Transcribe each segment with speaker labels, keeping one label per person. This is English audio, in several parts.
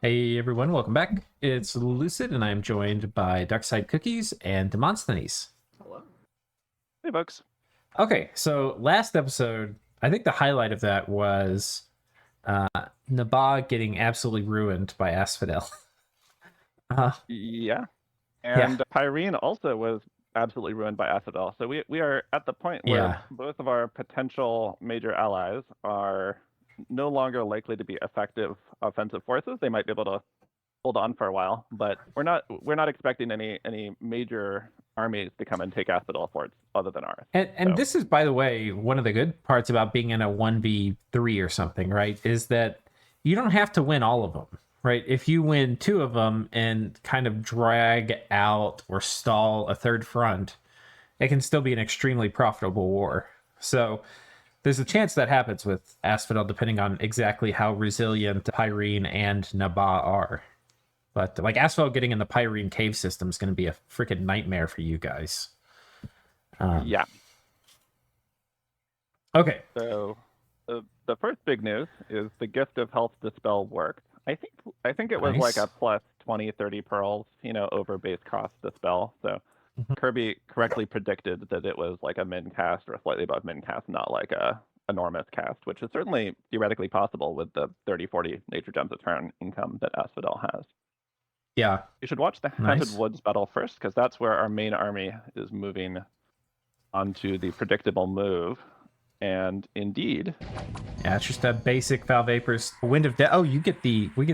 Speaker 1: Hey everyone, welcome back. It's Lucid, and I'm joined by Darkside Cookies and Demosthenes.
Speaker 2: Hello.
Speaker 3: Hey, folks.
Speaker 1: Okay, so last episode, I think the highlight of that was uh, Nabba getting absolutely ruined by Asphodel. uh,
Speaker 3: Yeah.
Speaker 1: yeah,
Speaker 3: And Pyrene also was absolutely ruined by Asphodel. So we are at the point where
Speaker 1: yeah,
Speaker 3: both of our potential major allies are no longer likely to be effective offensive forces. They might be able to hold on for a while, but we're not expecting any major armies to come and take Asphodel forts other than ours.
Speaker 1: and this is, by the way, one of the good parts about being in a 1v3 or something, right? Is that you don't have to win all of them, right? If you win two of them and kind of drag out or stall a third front, it can still be an extremely profitable war. So there's a chance that happens with Asphodel, depending on exactly how resilient Pyrene and Nabba are. But like Asphodel getting in the Pyrene cave system is going to be a freaking nightmare for you guys.
Speaker 3: Yeah.
Speaker 1: Okay.
Speaker 3: So the first big news is the Gift of Health Dispel worked. I think it was like
Speaker 1: Nice.
Speaker 3: a plus 20, 30 pearls, over base cost Dispel. So
Speaker 1: Mhm.
Speaker 3: Kirby correctly predicted that it was like a min cast or slightly above min cast, not like a enormous cast, which is certainly theoretically possible with the 30, 40 nature gems of turn income that Asphodel has.
Speaker 1: Yeah.
Speaker 3: You should watch the Haunted
Speaker 1: Nice.
Speaker 3: Woods battle first, because that's where our main army is moving onto the predictable move. And indeed,
Speaker 1: Yeah, it's just a basic Val Vapors Wind of Death. Oh, we get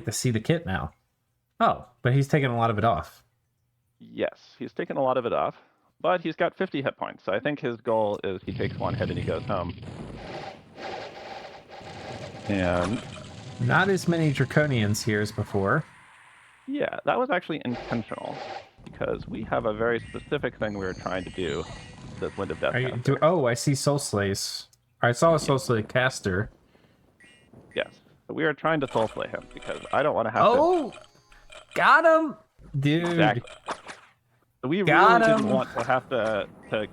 Speaker 1: to see the kit now. Oh, but he's taking a lot of it off.
Speaker 3: yes, he's taken a lot of it off, but he's got 50 hit points. So I think his goal is he takes one hit and he goes home. And
Speaker 1: Not as many Draconians here as before.
Speaker 3: yeah, that was actually intentional because we have a very specific thing we were trying to do. This Wind of Death caster.
Speaker 1: Oh, I see Soul Slays. I saw a Soul Slay caster.
Speaker 3: Yes, but we are trying to soul slay him because I don't want to have
Speaker 1: Oh, got him, dude.
Speaker 3: Exactly. So we
Speaker 1: Got
Speaker 3: really
Speaker 1: him.
Speaker 3: didn't want to have to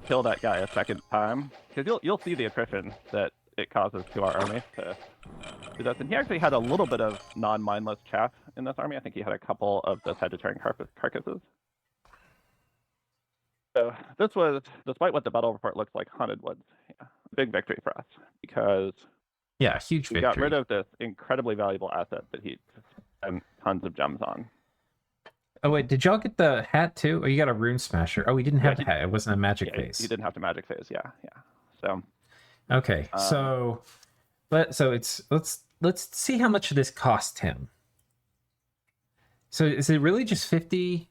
Speaker 3: kill that guy a second time because you'll see the attrition that it causes to our army to do that. And he actually had a little bit of non-mindless chaff in this army. I think he had a couple of the Sagittarian carcasses. So this was, despite what the battle report looks like, Haunted Woods. Yeah, big victory for us because
Speaker 1: Yeah, huge
Speaker 3: we
Speaker 1: victory.
Speaker 3: got rid of this incredibly valuable asset that he spent tons of gems on.
Speaker 1: Oh wait, did y'all get the hat too? Oh, you got a Rune Smasher. Oh, we didn't have
Speaker 3: Yeah,
Speaker 1: the hat. It wasn't a magic phase.
Speaker 3: He didn't have to magic phase. Yeah. So
Speaker 1: Okay, so let's see how much this cost him. So is it really just 50?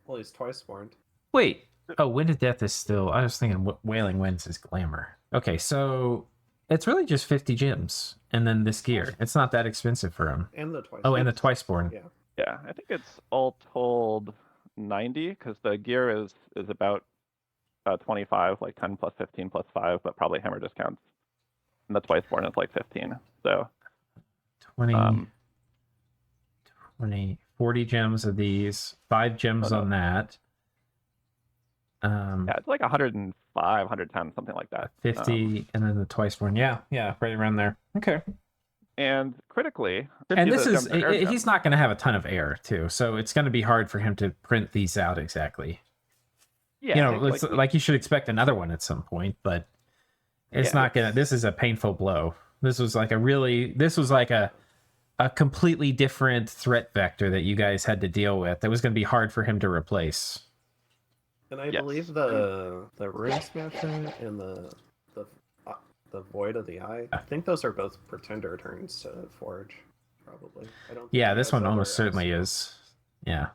Speaker 2: Well, he's twice warned.
Speaker 1: Wait. Oh, Wind of Death is still. I was thinking Wailing Winds is glamour. Okay, so it's really just 50 gems and then this gear. It's not that expensive for him.
Speaker 2: And the twice.
Speaker 1: Oh, and the Twice Born.
Speaker 2: Yeah.
Speaker 3: Yeah, I think it's all told 90 because the gear is about 25, like 10 plus 15 plus 5, but probably hammer discounts. And the Twice Born is like 15. So
Speaker 1: 20, 20, 40 gems of these, 5 gems on that.
Speaker 3: Yeah, it's like 105, 110, something like that.
Speaker 1: 50, and then the Twice Born. Yeah, right around there. Okay.
Speaker 3: And critically,
Speaker 1: And this is, he's not going to have a ton of air, too. So it's going to be hard for him to print these out exactly.
Speaker 3: Yeah,
Speaker 1: you know, it's like you should expect another one at some point, but it's not going to. This is a painful blow. This was like a completely different threat vector that you guys had to deal with. That was going to be hard for him to replace.
Speaker 2: And I believe the Rune Smasher and the Void of the Eye. I think those are both pretender turns to forge. Probably. I don't.
Speaker 1: Yeah, this one almost certainly is. Yeah.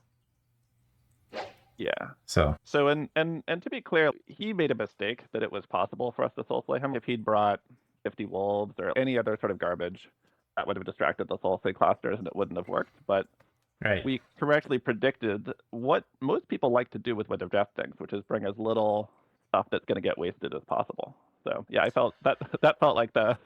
Speaker 3: Yeah.
Speaker 1: So
Speaker 3: and to be clear, he made a mistake that it was possible for us to soul slay him. If he'd brought 50 wolves or any other sort of garbage, that would have distracted the soul slay clusters and it wouldn't have worked. But we correctly predicted what most people like to do with Wind of Death things, which is bring as little stuff that's going to get wasted as possible. So yeah, I felt that felt like a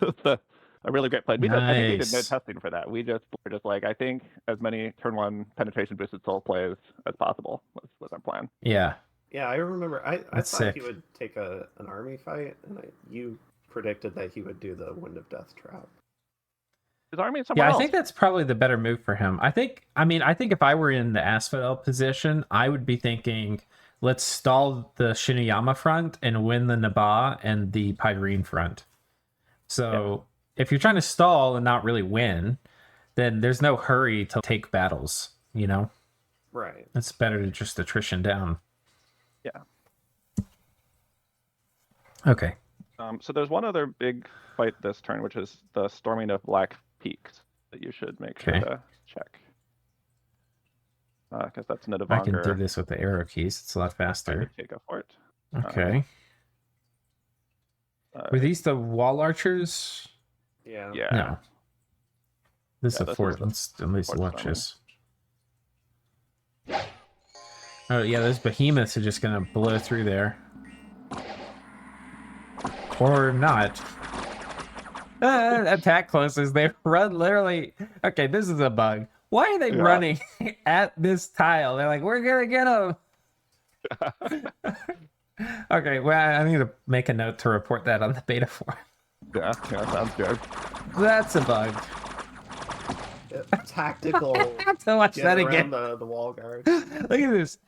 Speaker 3: really great play. I think we did no testing for that. Were just like, I think as many turn 1 penetration boosted soul plays as possible was our plan.
Speaker 1: Yeah.
Speaker 2: Yeah, I remember. I thought
Speaker 1: sick.
Speaker 2: he would take an army fight, and you predicted that he would do the Wind of Death trap.
Speaker 3: his army somewhere
Speaker 1: Yeah, I
Speaker 3: else.
Speaker 1: think that's probably the better move for him. I think if I were in the Asphodel position, I would be thinking, let's stall the Shinuyama front and win the Nabba and the Pyrene front. So if you're trying to stall and not really win, then there's no hurry to take battles, you know?
Speaker 2: Right.
Speaker 1: It's better to just attrition down.
Speaker 3: Yeah.
Speaker 1: Okay.
Speaker 3: So there's one other big fight this turn, which is the storming of Black Peaks that you should make sure to check. Because that's Nidavangr.
Speaker 1: I can do this with the arrow keys. It's a lot faster.
Speaker 3: Take a fort.
Speaker 1: Okay. Were these the wall archers?
Speaker 2: Yeah.
Speaker 3: Yeah.
Speaker 1: No. This is a
Speaker 3: this
Speaker 1: fort.
Speaker 3: is the
Speaker 1: Let's at least
Speaker 3: fort
Speaker 1: watch
Speaker 3: storming.
Speaker 1: this. Oh, yeah, those behemoths are just going to blow through there. Or not. Attack closes. They run literally... Okay, this is a bug. Why are they running at this tile? They're like, we're going to get them. Okay, well, I need to make a note to report that on the beta forum.
Speaker 3: Yeah, sounds good.
Speaker 1: That's a bug.
Speaker 2: Tactical.
Speaker 1: I have to watch that again.
Speaker 2: The wall guard.
Speaker 1: Look at this.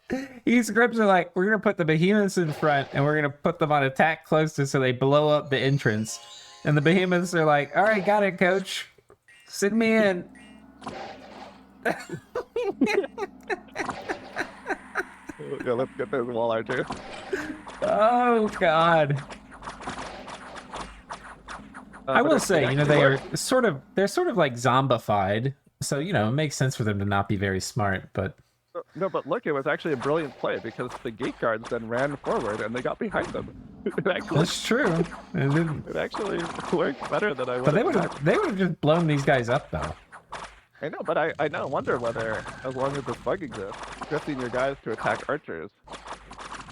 Speaker 1: These scripts are like, we're going to put the behemoths in front and we're going to put them on attack closest so they blow up the entrance. And the behemoths are like, all right, got it, coach. Send me in.
Speaker 3: Yeah, let's get this wall archer.
Speaker 1: Oh, God. I will say, you know, they're sort of like zombified. So, you know, it makes sense for them to not be very smart, but...
Speaker 3: No, but look, it was actually a brilliant play because the gate guards then ran forward and they got behind them.
Speaker 1: That's true.
Speaker 3: It actually worked better than I would have.
Speaker 1: They would have just blown these guys up, though.
Speaker 3: I know, but I now wonder whether, as long as this bug exists, drifting your guys to attack archers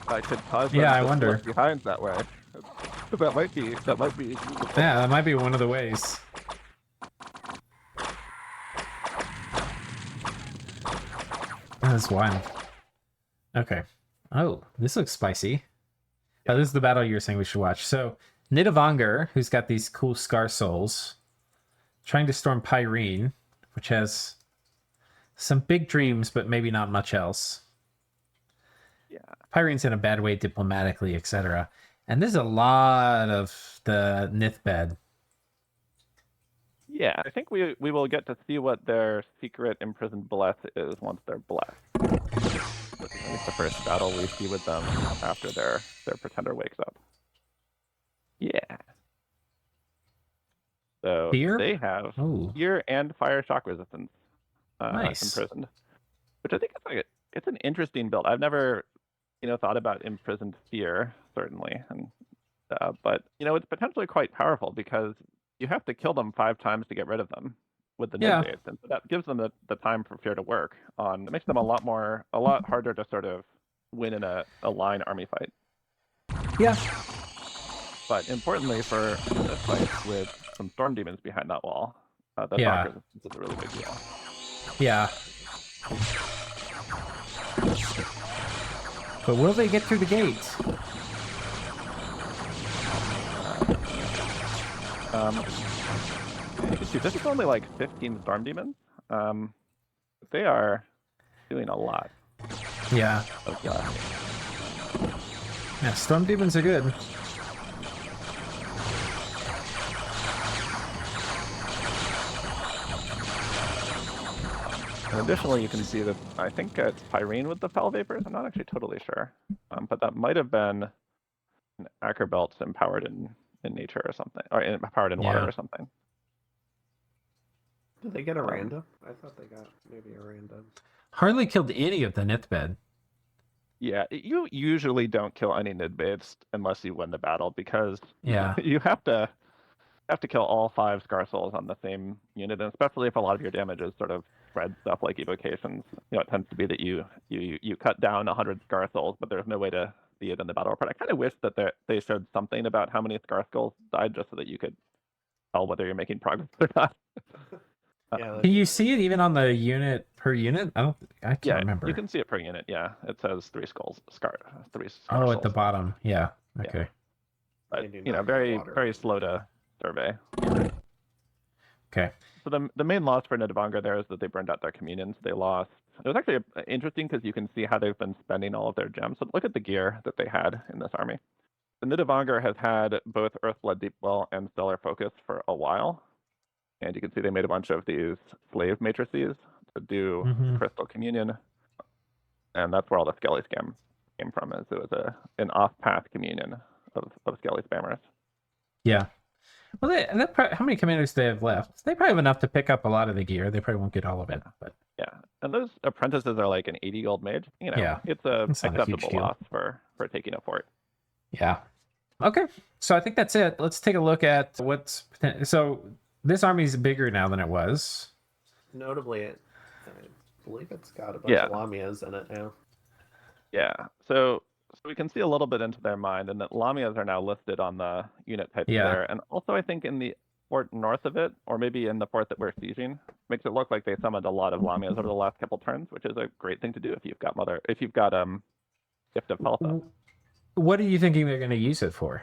Speaker 3: could cause them
Speaker 1: I
Speaker 3: to
Speaker 1: wonder.
Speaker 3: slip behind that way. That might be.
Speaker 1: Yeah, that might be one of the ways. That's wild. Okay. Oh, this looks spicy. Oh, this is the battle you were saying we should watch. So, Nidavangr, who's got these cool Scar Souls, trying to storm Pyrene, which has some big dreams, but maybe not much else.
Speaker 3: Yeah.
Speaker 1: Pyrene's in a bad way diplomatically, etc. And there's a lot of the Nithbed.
Speaker 3: Yeah, I think we will get to see what their secret imprisoned bless is once they're blessed. I think it's the first battle we see with them after their pretender wakes up. Yeah. So
Speaker 1: Fear?
Speaker 3: they have fear and fire shock resistance
Speaker 1: Nice.
Speaker 3: imprisoned, which I think it's an interesting build. I've never thought about imprisoned fear, certainly, and but it's potentially quite powerful because you have to kill them 5 times to get rid of them with the
Speaker 1: Yeah.
Speaker 3: nid and so that gives them the time for fear to work on. It makes them a lot harder to sort of win in a line army fight.
Speaker 1: Yeah.
Speaker 3: But importantly for this fight with some storm demons behind that wall, the shock resistance is a really big deal.
Speaker 1: Yeah. But will they get through the gates?
Speaker 3: This is only like 15 storm demons. They are doing a lot.
Speaker 1: Yeah.
Speaker 3: Oh god.
Speaker 1: Yeah, storm demons are good.
Speaker 3: And additionally, you can see that I think it's Pyrene with the Fel Vapors. I'm not actually totally sure. But that might have been an Acker Belts empowered in nature or something. Or empowered in water or something.
Speaker 2: Did they get a random? I thought they got maybe a random.
Speaker 1: Hardly killed any of the Nithbed.
Speaker 3: Yeah, you usually don't kill any Nidbeds unless you win the battle because you have to kill all 5 Scar Souls on the same unit, and especially if a lot of your damage is sort of spread stuff like evocations. It tends to be that you cut down 100 Scar Souls, but there's no way to see it in the battle report. I kind of wish that they showed something about how many Scar Souls died just so that you could tell whether you're making progress or not.
Speaker 1: Can you see it even on the unit per unit? I can't remember.
Speaker 3: You can see it per unit. Yeah, it says 3 scar
Speaker 1: Oh,
Speaker 3: souls.
Speaker 1: at the bottom. Yeah. Okay.
Speaker 3: But very very slow to survey.
Speaker 1: Okay.
Speaker 3: So the main loss for Nidavangr there is that they burned out their communions. They lost. It was actually interesting because you can see how they've been spending all of their gems. So look at the gear that they had in this army. The Nidavangr has had both Earthblood Deepwell and Stellar Focus for a while. And you can see they made a bunch of these slave matrices to do Crystal Communion. And that's where all the Skelly scam came from, is it was an off-path communion of Skelly spammers.
Speaker 1: Yeah. Well, how many commanders do they have left? They probably have enough to pick up a lot of the gear. They probably won't get all of it, but
Speaker 3: yeah. And those apprentices are like an 80 gold mage. You know,
Speaker 1: yeah,
Speaker 3: it's a
Speaker 1: not a huge
Speaker 3: acceptable
Speaker 1: deal.
Speaker 3: loss for taking a fort.
Speaker 1: Yeah. Okay. So I think that's it. Let's take a look at what's so this army's bigger now than it was.
Speaker 2: Notably, I believe it's got a bunch of Lamias in it now.
Speaker 3: Yeah. So we can see a little bit into their mind, and that Lamias are now listed on the unit types there. And also, I think in the fort north of it, or maybe in the fort that we're sieging, makes it look like they summoned a lot of Lamias over the last couple turns, which is a great thing to do if you've got Gift of Health up.
Speaker 1: What are you thinking they're going to use it for?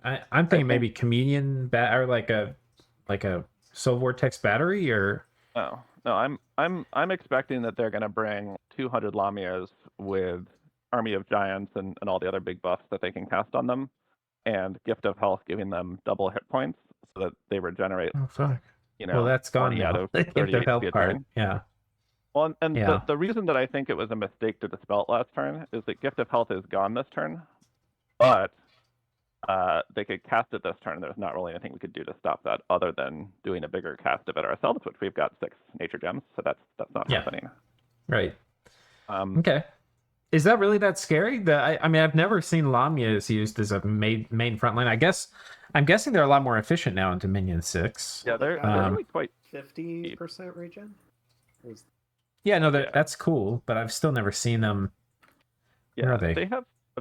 Speaker 1: I'm thinking maybe communion or like a soul vortex battery, or
Speaker 3: no, I'm expecting that they're going to bring 200 Lamias with Army of Giants and all the other big buffs that they can cast on them, and Gift of Health giving them double hit points so that they regenerate.
Speaker 1: Oh fuck!
Speaker 3: You know,
Speaker 1: well, that's gone now.
Speaker 3: Out of
Speaker 1: The Gift of Health part, yeah.
Speaker 3: Well, and the reason that I think it was a mistake to dispel it last turn is that Gift of Health is gone this turn, but they could cast it this turn. There's not really anything we could do to stop that other than doing a bigger cast of it ourselves, which we've got 6 nature gems, so that's not happening.
Speaker 1: Right. Okay. Is that really that scary? I mean, I've never seen Lamias used as a main front line. I'm guessing they're a lot more efficient now in Dominion 6.
Speaker 3: Yeah, they're really quite
Speaker 2: 50% regen.
Speaker 1: Yeah, no, that's cool, but I've still never seen them.
Speaker 3: Yeah,
Speaker 1: where are they?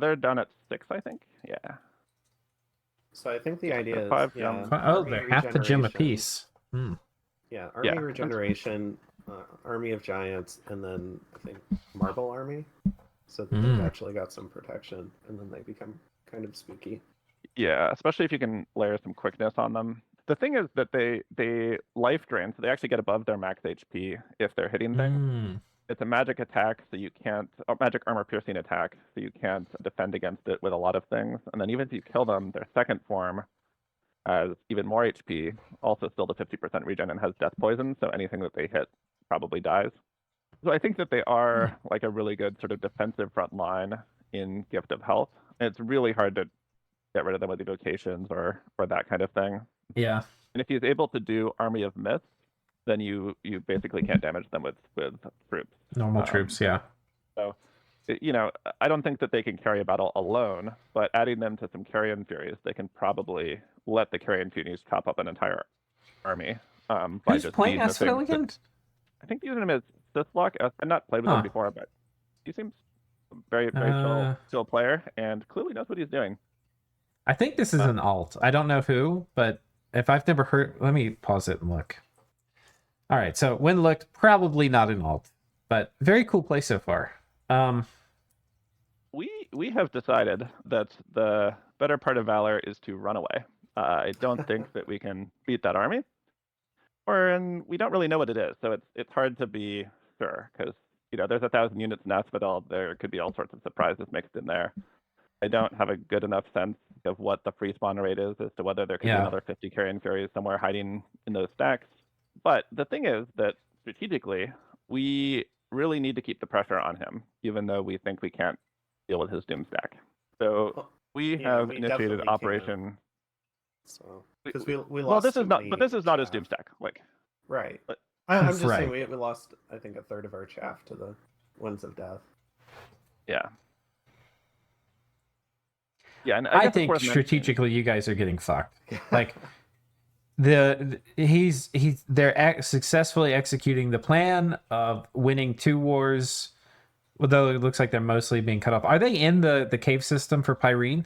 Speaker 3: They're down at 6, I think. Yeah.
Speaker 2: So I think the idea is
Speaker 3: 5
Speaker 1: they're half the gem apiece.
Speaker 2: Yeah, army regeneration, Army of Giants, and then I think Marble Army. So they've actually got some protection, and then they become kind of spooky.
Speaker 3: Yeah, especially if you can layer some quickness on them. The thing is that they life drain, so they actually get above their max HP if they're hitting things. It's a magic attack, so you can't, magic armor piercing attack, so you can't defend against it with a lot of things. And then even if you kill them, their second form has even more HP, also still the 50% regen, and has death poison, so anything that they hit probably dies. So I think that they are like a really good sort of defensive front line in Gift of Health. And it's really hard to get rid of them with evocations or that kind of thing.
Speaker 1: Yeah.
Speaker 3: And if he's able to do Army of Myths, then you basically can't damage them with troops.
Speaker 1: Normal troops, yeah.
Speaker 3: So, you know, I don't think that they can carry a battle alone, but adding them to some Carrion Furies, they can probably let the Carrion Furies chop up an entire army. By
Speaker 1: Who's
Speaker 3: just
Speaker 1: playing Asphodel again?
Speaker 3: I think using him as Sithlock. I've not played with him before, but he seems very chill player and clearly knows what he's doing.
Speaker 1: I think this is an alt. I don't know who, but if I've never heard, let me pause it and look. All right, so when looked, probably not an alt, but very cool play so far.
Speaker 3: We have decided that the better part of Valor is to run away. I don't think that we can beat that army, and we don't really know what it is, so it's hard to be sure, because you know there's 1,000 units in Asphodel. There could be all sorts of surprises mixed in there. I don't have a good enough sense of what the free spawn rate is as to whether there could be another 50 Carrion Furies somewhere hiding in those stacks. But the thing is that strategically, we really need to keep the pressure on him, even though we think we can't deal with his Doom stack. So we have initiated Operation.
Speaker 2: So because we lost.
Speaker 3: Well, this is not, but this is not his Doom stack. Like,
Speaker 2: right. But I'm just saying we lost, I think, a third of our chaff to the Winds of Death.
Speaker 3: Yeah. Yeah, and
Speaker 1: I think strategically, you guys are getting fucked. Like. They're successfully executing the plan of winning 2 wars, although it looks like they're mostly being cut off. Are they in the cave system for Pyrène?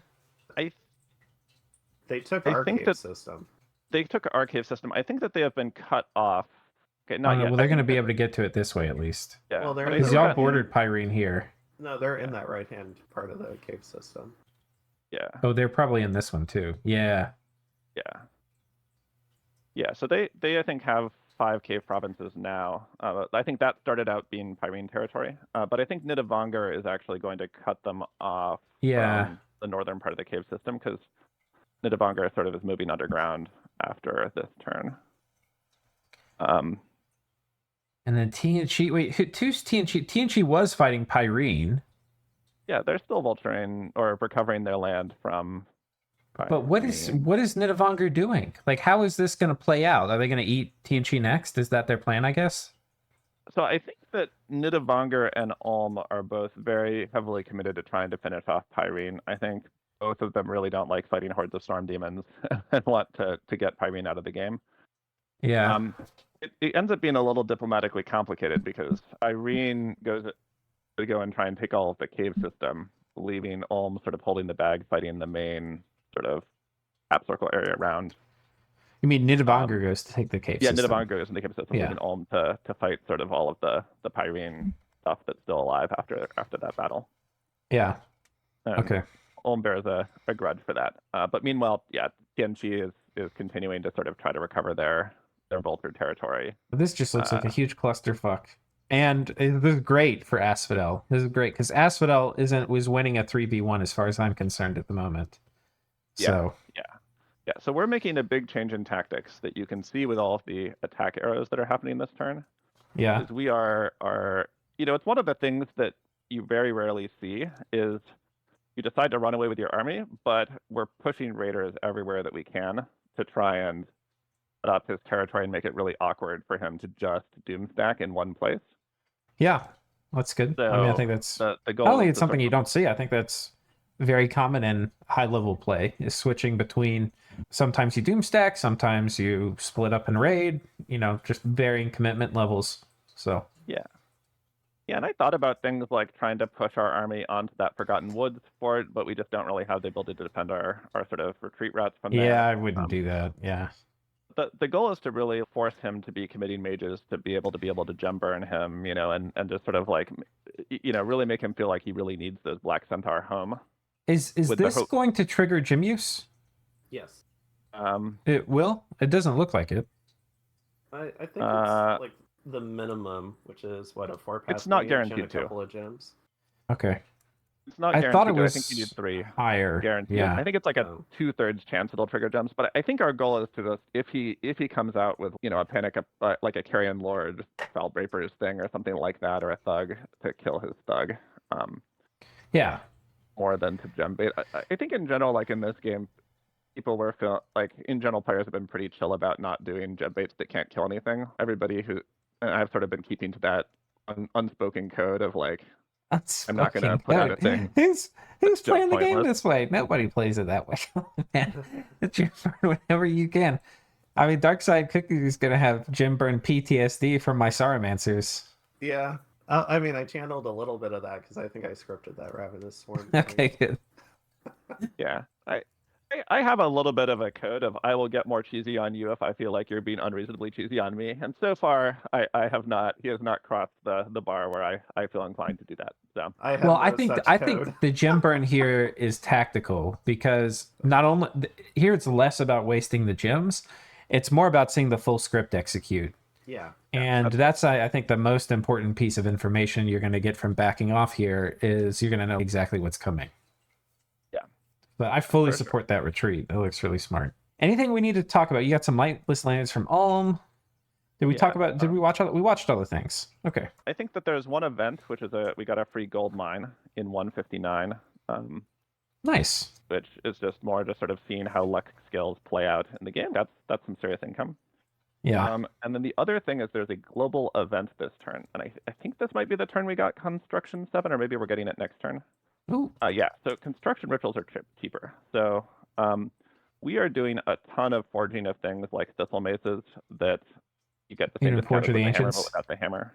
Speaker 2: They took our cave system.
Speaker 3: They took our cave system. I think that they have been cut off. Okay, not yet.
Speaker 1: Well, they're going to be able to get to it this way at least.
Speaker 3: Yeah.
Speaker 2: Well,
Speaker 1: because y'all bordered Pyrène here.
Speaker 2: No, they're in that right-hand part of the cave system.
Speaker 3: Yeah.
Speaker 1: Oh, they're probably in this one too. Yeah.
Speaker 3: Yeah. Yeah, so they I think have 5 cave provinces now. I think that started out being Pyrene territory, but I think Nidavangr is actually going to cut them off
Speaker 1: Yeah.
Speaker 3: from the northern part of the cave system because Nidavangr sort of is moving underground after this turn.
Speaker 1: And then TNG. Wait, who's TNG? TNG was fighting Pyrene.
Speaker 3: Yeah, they're still vulturing or recovering their land from
Speaker 1: But what is
Speaker 3: Pyrene.
Speaker 1: Nidavangr doing? Like, how is this going to play out? Are they going to eat TNG next? Is that their plan? I guess.
Speaker 3: So I think that Nidavangr and Ulm are both very heavily committed to trying to finish off Pyrene. I think both of them really don't like fighting hordes of storm demons and want to get Pyrene out of the game.
Speaker 1: Yeah.
Speaker 3: It ends up being a little diplomatically complicated because Irene goes to go and try and take all of the cave system, leaving Ulm sort of holding the bag, fighting the main sort of app circle area around.
Speaker 1: You mean Nidavangr goes to take the cave
Speaker 3: Yeah,
Speaker 1: system?
Speaker 3: Nidavangr goes in the cave system, leaving Ulm to fight sort of all of the Pyrene stuff that's still alive after that battle.
Speaker 1: Yeah.
Speaker 3: And
Speaker 1: Okay.
Speaker 3: Ulm bears a grudge for that. But meanwhile, yeah, TNG is continuing to sort of try to recover their vulture territory.
Speaker 1: This just looks like a huge clusterfuck. And this is great for Asphodel. This is great because Asphodel was winning a 3v1 as far as I'm concerned at the moment. So
Speaker 3: yeah. So we're making a big change in tactics that you can see with all of the attack arrows that are happening this turn.
Speaker 1: yeah,
Speaker 3: Is we are it's one of the things that you very rarely see is you decide to run away with your army, but we're pushing raiders everywhere that we can to try and set up his territory and make it really awkward for him to just doomstack in one place.
Speaker 1: yeah, that's good.
Speaker 3: So
Speaker 1: I mean, I think that's.
Speaker 3: the
Speaker 1: I
Speaker 3: goal.
Speaker 1: don't think it's something you don't see. I think that's very common in high level play. Is switching between. Sometimes you doomstack, sometimes you split up and raid. Just varying commitment levels. So
Speaker 3: Yeah, and I thought about things like trying to push our army onto that Forgotten Woods fort, but we just don't really have the ability to defend our sort of retreat routes from there.
Speaker 1: yeah, I wouldn't do that. Yeah.
Speaker 3: The goal is to really force him to be committing mages to be able to gem burn him, and just sort of like, really make him feel like he really needs those Black Centaur home.
Speaker 1: Is this going to trigger gem use?
Speaker 2: Yes.
Speaker 1: It will. It doesn't look like it.
Speaker 2: I think it's like the minimum, which is what, a 4-pass.
Speaker 3: It's not
Speaker 2: mage and
Speaker 3: guaranteed
Speaker 2: a couple of gems.
Speaker 1: Okay.
Speaker 3: It's not
Speaker 1: I
Speaker 3: guaranteed.
Speaker 1: thought it was
Speaker 3: I think you need 3
Speaker 1: higher.
Speaker 3: guaranteed.
Speaker 1: Yeah.
Speaker 3: I think it's like a 2/3 chance it'll trigger gems. But I think our goal is to just if he comes out with a panic like a Carrion Lord Foul Breakers thing or something like that, or a thug to kill his thug.
Speaker 1: Yeah.
Speaker 3: More than to gem bait. I think in general, like in this game, people were in general, players have been pretty chill about not doing gem baits that can't kill anything. Everybody and I've sort of been keeping to that unspoken code of like, I'm not going to put out a thing.
Speaker 1: Who's playing the game
Speaker 3: pointless.
Speaker 1: this way? Nobody plays it that way. Man, it's your burn whenever you can. I mean, Darkside Cookie is going to have Jim burn PTSD from my Sauromancers.
Speaker 2: Yeah. I mean, I channeled a little bit of that because I think I scripted that Ravenous Swarm.
Speaker 1: Okay, good.
Speaker 3: Yeah. I have a little bit of a code of I will get more cheesy on you if I feel like you're being unreasonably cheesy on me. And so far, I have not. He has not crossed the bar where I feel inclined to do that. So
Speaker 1: I think the gem burn here is tactical because not only here it's less about wasting the gems, it's more about seeing the full script execute.
Speaker 2: Yeah.
Speaker 1: And that's I think the most important piece of information you're going to get from backing off here is you're going to know exactly what's coming. But I fully support that retreat. It looks really smart. Anything we need to talk about? You got some lightless lands from Ulm. Did we talk about? Did we watch all? We watched all the things. Okay.
Speaker 3: I think that there's one event which is we got a free gold mine in 159.
Speaker 1: Nice.
Speaker 3: Which is just more just sort of seeing how luck skills play out in the game. That's some serious income.
Speaker 1: Yeah.
Speaker 3: And then the other thing is there's a global event this turn, and I think this might be the turn we got Construction 7, or maybe we're getting it next turn.
Speaker 1: Ooh.
Speaker 3: Yeah, so construction rituals are cheaper. So we are doing a ton of forging of things like thistle maces that you get the same discount with the hammer, but without the hammer.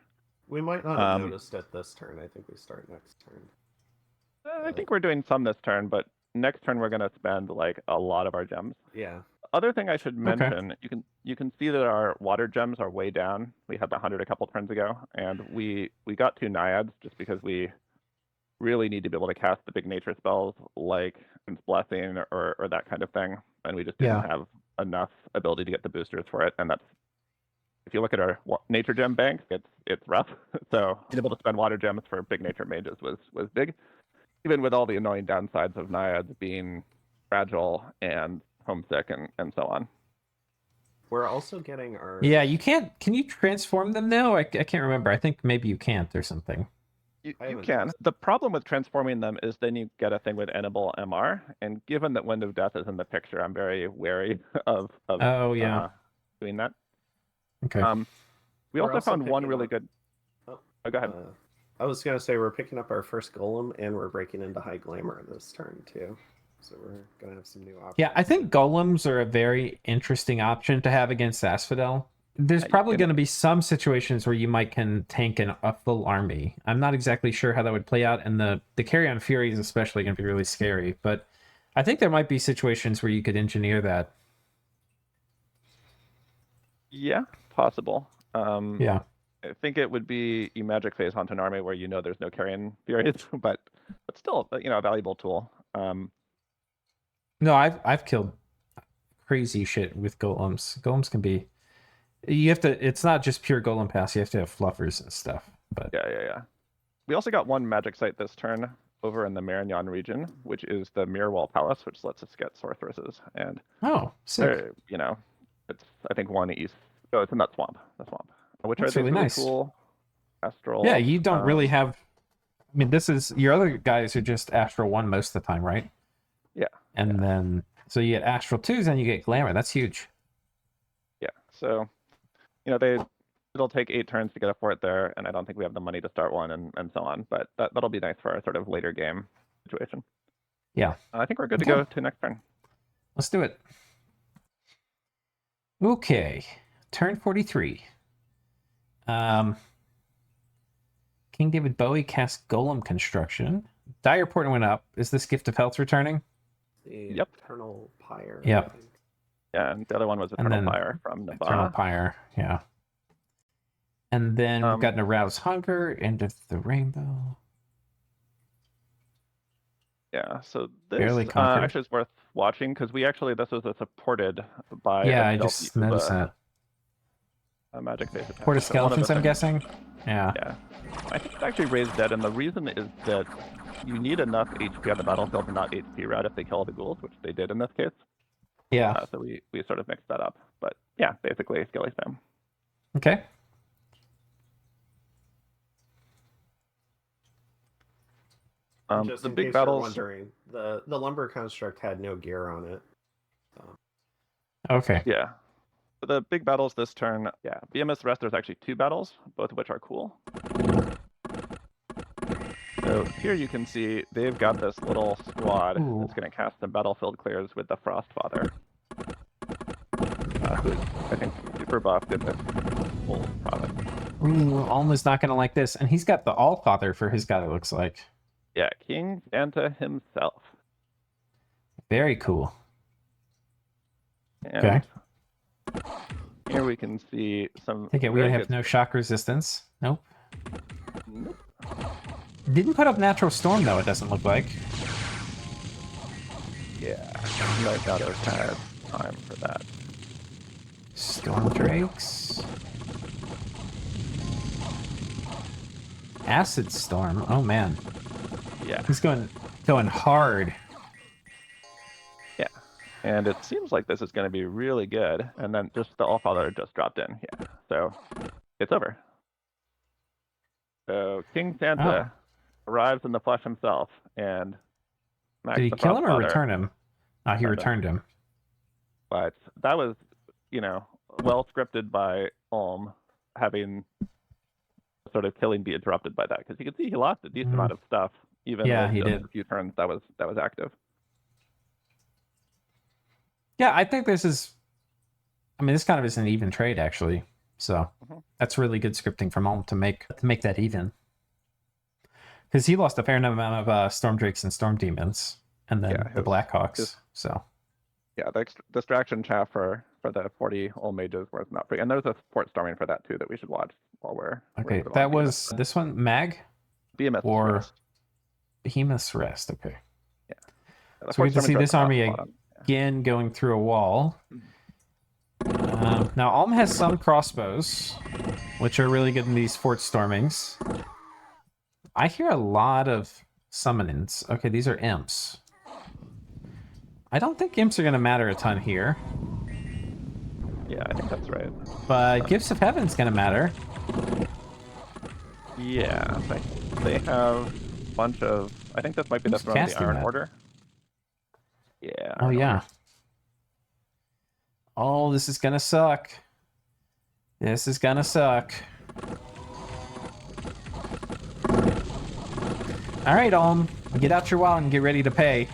Speaker 2: We might not have noticed it this turn. I think we start next turn.
Speaker 3: I think we're doing some this turn, but next turn we're going to spend like a lot of our gems.
Speaker 2: Yeah.
Speaker 3: Other thing I should mention, you can see that our water gems are way down. We had 100 a couple turns ago, and we got 2 naiads just because we really need to be able to cast the big nature spells like Blessing or that kind of thing, and we just didn't have enough ability to get the boosters for it, and that's if you look at our nature gem bank, it's rough. So being able to spend water gems for big nature mages was big, even with all the annoying downsides of naiads being fragile and homesick and so on.
Speaker 2: We're also getting our...
Speaker 1: Yeah, you can't... Can you transform them now? I can't remember. I think maybe you can't or something.
Speaker 3: You can. The problem with transforming them is then you get a thing with Enable MR, and given that Wind of Death is in the picture, I'm very wary of
Speaker 1: Oh, yeah.
Speaker 3: doing that.
Speaker 1: Okay.
Speaker 3: We
Speaker 2: We're
Speaker 3: also found one
Speaker 2: picking
Speaker 3: really
Speaker 2: up-
Speaker 3: good...
Speaker 2: Oh,
Speaker 3: Oh, go ahead.
Speaker 2: I was going to say we're picking up our first golem, and we're breaking into high glamour this turn, too. So we're going to have some new options.
Speaker 1: Yeah, I think golems are a very interesting option to have against Asphodel. There's probably going to be some situations where you might can tank a full army. I'm not exactly sure how that would play out, and the Carrion Fury is especially going to be really scary. But I think there might be situations where you could engineer that.
Speaker 3: Yeah, possible.
Speaker 1: Yeah.
Speaker 3: I think it would be a magic phase hunt an army where you know there's no Carrion Furies, but still, a valuable tool.
Speaker 1: No, I've killed crazy shit with golems. Golems can be... You have to... It's not just pure golem pass. You have to have fluffers and stuff. But
Speaker 3: Yeah. We also got one magic site this turn over in the Marignon region, which is the Mirrorwall Palace, which lets us get sorceresses. And
Speaker 1: sick.
Speaker 3: it's I think one east. Oh, it's in that swamp. The swamp, which
Speaker 1: That's
Speaker 3: I think
Speaker 1: really
Speaker 3: is
Speaker 1: nice.
Speaker 3: cool. Astral.
Speaker 1: Yeah, you don't really have... I mean, this is... Your other guys are just Astral 1 most of the time, right?
Speaker 3: Yeah.
Speaker 1: And then... So you get Astral 2s and you get Glamour. That's huge.
Speaker 3: Yeah. So, it'll take 8 turns to get a fort there, and I don't think we have the money to start one and so on. But that'll be nice for our sort of later game situation.
Speaker 1: Yeah.
Speaker 3: I think we're good to go to next turn.
Speaker 1: Let's do it. Okay. Turn 43. King David Bowie cast Golem Construction. Dire Port went up. Is this Gift of Health returning?
Speaker 2: The Eternal Pyre.
Speaker 1: Yep.
Speaker 3: Yeah, and the other one was Eternal Fire from Nabba.
Speaker 1: Eternal Pyre, yeah. And then we've got an Arouse Hunger, End of the Rainbow.
Speaker 3: Yeah, so this
Speaker 1: Barely Conquered.
Speaker 3: actually is worth watching because this was supported by
Speaker 1: I just noticed that.
Speaker 3: A magic phase attack.
Speaker 1: Port of Skeletons, I'm guessing? Yeah.
Speaker 3: Yeah. I think it's actually raised dead, and the reason is that you need enough HP on the battlefield to not HP route if they kill the ghouls, which they did in this case.
Speaker 1: Yeah.
Speaker 3: So we sort of mixed that up. But yeah, basically Skelly spam.
Speaker 1: Okay.
Speaker 2: Just
Speaker 3: the
Speaker 2: in
Speaker 3: big
Speaker 2: case
Speaker 3: battles.
Speaker 2: you're wondering, the lumber construct had no gear on it.
Speaker 1: Okay.
Speaker 3: Yeah. For the big battles this turn, BMS Rest, there's actually 2 battles, both of which are cool. So here you can see they've got this little squad that's going to cast some battlefield clears with the Frostfather, who's, I think, super buffed in this whole province.
Speaker 1: Ooh, Alma's not going to like this. And he's got the Allfather for his guy, it looks like.
Speaker 3: Yeah, King Santa himself.
Speaker 1: Very cool.
Speaker 3: And
Speaker 1: okay.
Speaker 3: Here we can see some...
Speaker 1: Take it, we have no shock resistance. Nope. Didn't put up Natural Storm, though, it doesn't look like.
Speaker 3: Yeah, might not have had time for that.
Speaker 1: Storm Drakes. Acid Storm. Oh, man.
Speaker 3: Yeah.
Speaker 1: He's going hard.
Speaker 3: Yeah. And it seems like this is going to be really good. And then just the Allfather just dropped in. Yeah. So it's over. So King Santa arrives in the flesh himself and
Speaker 1: did he kill him or return him? He returned him.
Speaker 3: But that was, well scripted by Ulm, having sort of killing be interrupted by that, because you can see he lost a decent amount of stuff, even with
Speaker 1: he did.
Speaker 3: a few turns that was active.
Speaker 1: Yeah, I think this is. I mean, this kind of is an even trade, actually. So that's really good scripting from Ulm to make that even. Because he lost a fair amount of Storm Drakes and Storm Demons, and then the Blackhawks. So
Speaker 3: yeah, the distraction chaff for the 40 Ulm mages was not free, and there's a port storming for that too that we should watch while we're
Speaker 1: okay. That was this one, Mag,
Speaker 3: Behemoth
Speaker 1: or
Speaker 3: Rest.
Speaker 1: Behemoth's Rest. Okay.
Speaker 3: Yeah.
Speaker 1: So we can see this army again going through a wall. Now, Ulm has some crossbows, which are really good in these fort stormings. I hear a lot of summonings. Okay, these are imps. I don't think imps are going to matter a ton here.
Speaker 3: Yeah, I think that's right.
Speaker 1: But Gifts of Heaven's going to matter.
Speaker 3: Yeah, they have a bunch of... I think this might be the
Speaker 1: Who's
Speaker 3: Throne of the
Speaker 1: casting
Speaker 3: Iron
Speaker 1: that?
Speaker 3: Order. Yeah.
Speaker 1: Oh,
Speaker 3: Iron
Speaker 1: yeah.
Speaker 3: Order.
Speaker 1: Oh, this is going to suck. This is going to suck. All right, Ulm. Get out your wallet and get ready to pay.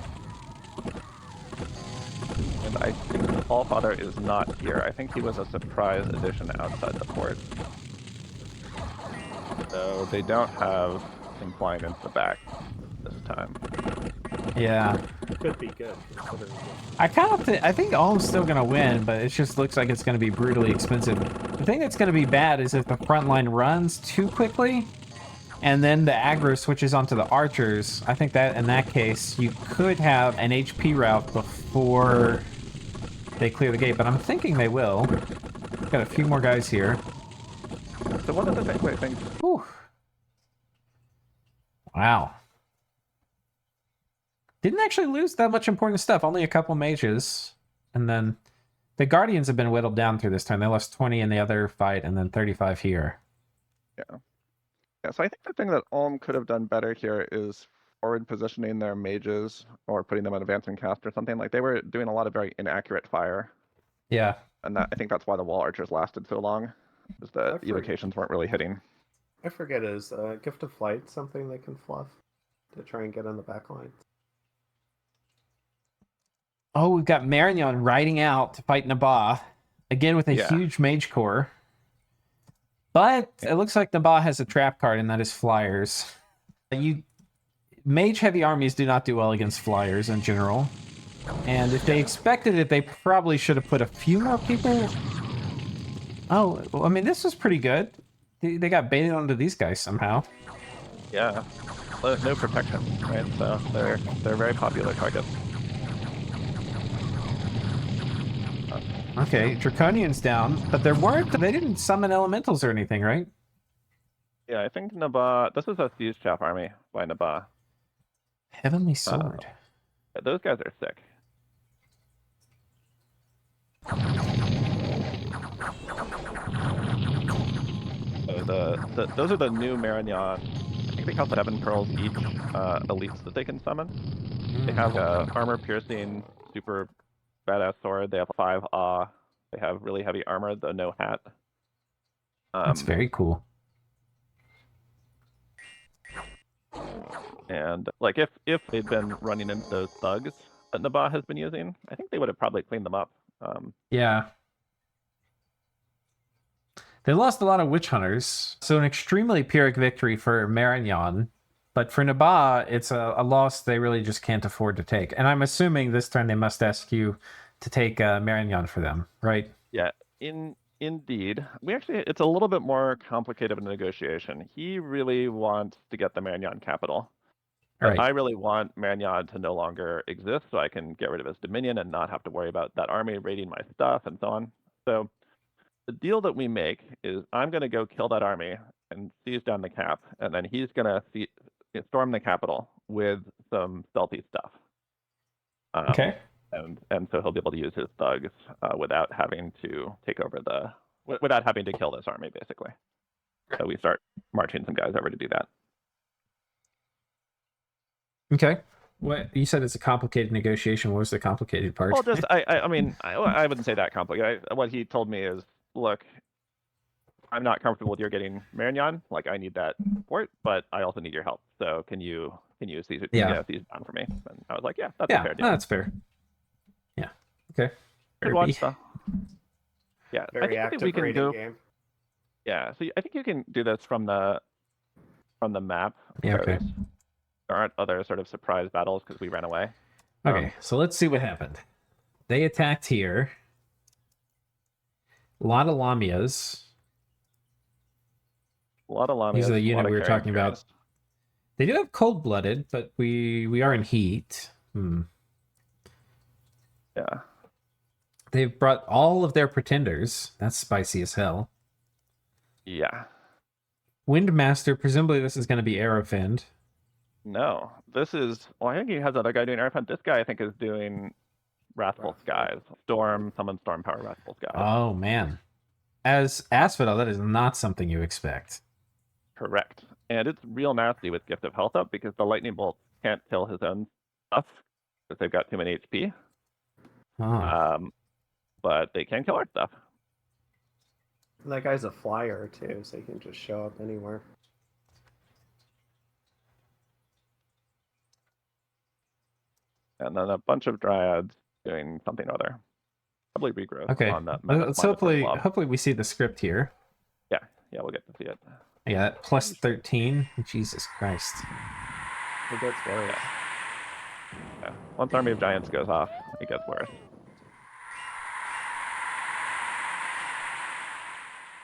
Speaker 3: And I think the Allfather is not here. I think he was a surprise addition outside the port. So they don't have him flying into the back this time.
Speaker 1: Yeah.
Speaker 2: Could be good. Considering
Speaker 1: I think Ulm's still going to win, but it just looks like it's going to be brutally expensive. The thing that's going to be bad is if the front line runs too quickly, and then the aggro switches onto the archers. I think that in that case, you could have an HP route before they clear the gate, but I'm thinking they will. Got a few more guys here.
Speaker 3: So one of the things I think...
Speaker 1: Whew. Wow. Didn't actually lose that much important stuff. Only a couple mages. And then the Guardians have been whittled down through this time. They lost 20 in the other fight and then 35 here.
Speaker 3: Yeah. Yeah, so I think the thing that Ulm could have done better here is forward positioning their mages or putting them in advancing cast or something. Like they were doing a lot of very inaccurate fire.
Speaker 1: Yeah.
Speaker 3: And I think that's why the wall archers lasted so long, is that
Speaker 2: I've
Speaker 3: evocations weren't really hitting.
Speaker 2: I forget, is Gift of Flight something they can fluff to try and get in the back line?
Speaker 1: Oh, we've got Marignon riding out to fight Nabba. Again with a
Speaker 3: Yeah.
Speaker 1: huge mage core. But it looks like Nabba has a trap card, and that is flyers. Mage heavy armies do not do well against flyers in general. And if they expected it, they probably should have put a few more people. Oh, well, I mean, this was pretty good. They got baited onto these guys somehow.
Speaker 3: Yeah. No protection, right? So they're very popular targets.
Speaker 1: Okay, Draconian's down, but they didn't summon elementals or anything, right?
Speaker 3: Yeah, I think Nabba... This is a Siege Chaff army by Nabba.
Speaker 1: Heavenly Sword.
Speaker 3: Those guys are sick. So those are the new Marignon. I think they cost 7 pearls each elites that they can summon. They have armor-piercing, super badass sword. They have 5 awe. They have really heavy armor, though no hat.
Speaker 1: That's very cool.
Speaker 3: And like if they'd been running into those thugs that Nabba has been using, I think they would have probably cleaned them up.
Speaker 1: Yeah. They lost a lot of witch hunters, so an extremely Pyrrhic victory for Marignon. But for Nabba, it's a loss they really just can't afford to take. And I'm assuming this turn they must ask you to take Marignon for them, right?
Speaker 3: Yeah, indeed. It's a little bit more complicated of a negotiation. He really wants to get the Marignon capital.
Speaker 1: Right.
Speaker 3: I really want Marignon to no longer exist so I can get rid of his dominion and not have to worry about that army raiding my stuff and so on. So the deal that we make is I'm going to go kill that army and seize down the cap, and then he's going to storm the capital with some stealthy stuff.
Speaker 1: Okay.
Speaker 3: And so he'll be able to use his thugs without having to take over without having to kill this army, basically. So we start marching some guys over to do that.
Speaker 1: Okay. What you said it's a complicated negotiation. What was the complicated part?
Speaker 3: Well, just I mean, I wouldn't say that complicated. What he told me is, look, I'm not comfortable with your getting Marignon. Like, I need that support, but I also need your help. So can you seize it?
Speaker 1: Yeah.
Speaker 3: Seize it down for me? And I was like, yeah, that's
Speaker 1: Yeah,
Speaker 3: a fair deal.
Speaker 1: no, that's fair. Yeah. Okay.
Speaker 3: Good watch, though. Yeah,
Speaker 2: Very
Speaker 3: I think we
Speaker 2: active
Speaker 3: can
Speaker 2: raiding
Speaker 3: go.
Speaker 2: game.
Speaker 3: Yeah, so I think you can do this from the map.
Speaker 1: Yeah, okay.
Speaker 3: because There aren't other sort of surprise battles because we ran away.
Speaker 1: Okay, so let's see what happened. They attacked here. A lot of Lamias.
Speaker 3: A lot of Lamias.
Speaker 1: These are the
Speaker 3: a
Speaker 1: unit
Speaker 3: lot of
Speaker 1: we were
Speaker 3: carrying
Speaker 1: talking about.
Speaker 3: carries.
Speaker 1: They do have cold-blooded, but we are in heat.
Speaker 3: Yeah.
Speaker 1: They've brought all of their pretenders. That's spicy as hell.
Speaker 3: Yeah.
Speaker 1: Windmaster, presumably this is going to be Aerofend.
Speaker 3: No, this is. Well, I think he has another guy doing Airfend. This guy, I think, is doing Wrathful
Speaker 2: Wrathful.
Speaker 3: Skies. Summon Storm Power Wrathful Skies.
Speaker 1: Oh, man. As Asphodel, that is not something you expect.
Speaker 3: Correct. And it's real nasty with Gift of Health up because the Lightning Bolt can't kill his own stuff because they've got too many HP.
Speaker 1: Huh.
Speaker 3: But they can kill our stuff.
Speaker 2: And that guy's a flyer too, so he can just show up anywhere.
Speaker 3: And then a bunch of Dryads doing something or other. Probably regrowth
Speaker 1: Okay.
Speaker 3: on that.
Speaker 1: Let's hopefully we see the script here.
Speaker 3: Yeah, we'll get to see it.
Speaker 1: Yeah, that plus 13. Jesus Christ.
Speaker 2: It gets worse.
Speaker 3: Yeah. Once Army of Giants goes off, it gets worse.